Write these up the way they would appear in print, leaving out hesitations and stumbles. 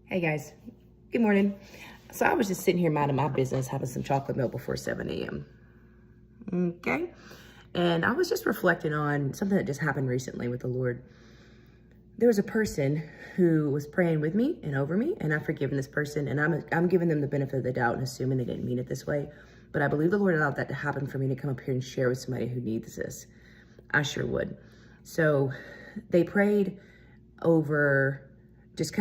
Hey guys, good morning. So I was just sitting here minding my business, having some chocolate milk before 7 a.m. Okay. And I was just reflecting on something that just happened recently with the Lord. There was a person who was praying with me and over me, and I've forgiven this person, and I'm giving them the benefit of the doubt and assuming they didn't mean it this way. But I believe the Lord allowed that to happen for me to come up here and share with somebody who needs this. I sure would. So they prayed over just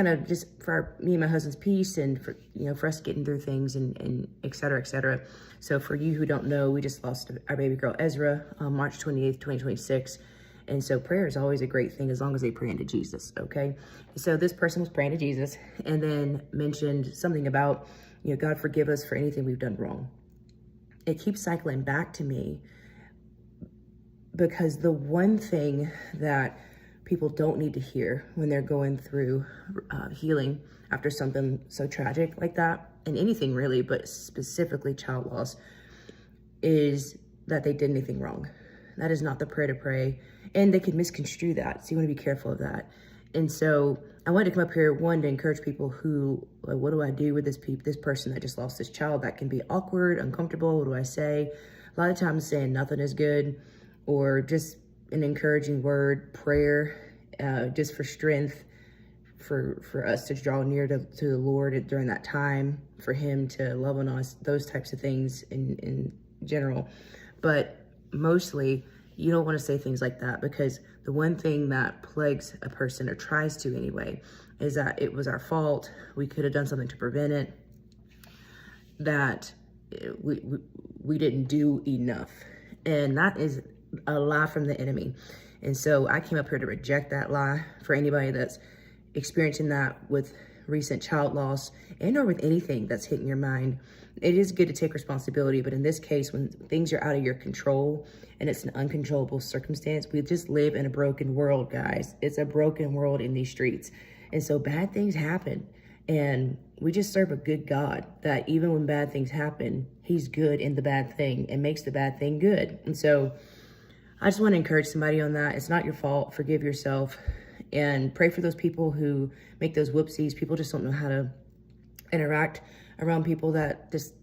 for me and my husband's peace, and for us getting through things, and et cetera, et cetera. So for you who don't know, we just lost our baby girl Ezra on March 28th, 2026. And so prayer is always a great thing as long as they pray into Jesus, okay? So this person was praying to Jesus and then mentioned something about, God forgive us for anything we've done wrong. It keeps cycling back to me because the one thing that people don't need to hear when they're going through healing after something so tragic like that, and anything really, but specifically child loss, is that they did anything wrong. That is not the prayer to pray, and they could misconstrue that, so you want to be careful of that. And so I wanted to come up here, one, to encourage people who, like, what do I do with this person that just lost this child? That can be awkward, uncomfortable. What do I say? A lot of times saying nothing is good, or just an encouraging word, prayer, just for strength, for us to draw near to the Lord during that time, for him to love on us, those types of things in general. But mostly, you don't want to say things like that, because the one thing that plagues a person, or tries to anyway, is that it was our fault. We could have done something to prevent it, that we didn't do enough. And that is a lie from the enemy. And so I came up here to reject that lie for anybody that's experiencing that with recent child loss, and or with anything that's hitting your mind. It is good to take responsibility, but in this case, when things are out of your control and it's an uncontrollable circumstance, we just live in a broken world, guys. It's a broken world in these streets. And so bad things happen. And we just serve a good God that even when bad things happen, he's good in the bad thing and makes the bad thing good. And so I just want to encourage somebody on that. It's not your fault. Forgive yourself, and pray for those people who make those whoopsies. People just don't know how to interact around people that just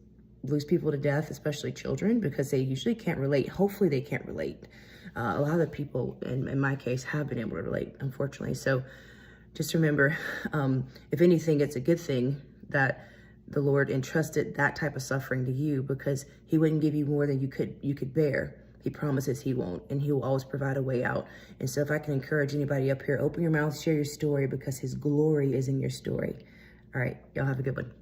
lose people to death, especially children, because they usually can't relate. Hopefully they can't relate. A lot of the people, in my case, have been able to relate, unfortunately. So just remember, if anything, it's a good thing that the Lord entrusted that type of suffering to you, because he wouldn't give you more than you could bear. He promises he won't, and he will always provide a way out. And so if I can encourage anybody up here, open your mouth, share your story, because his glory is in your story. All right, y'all have a good one.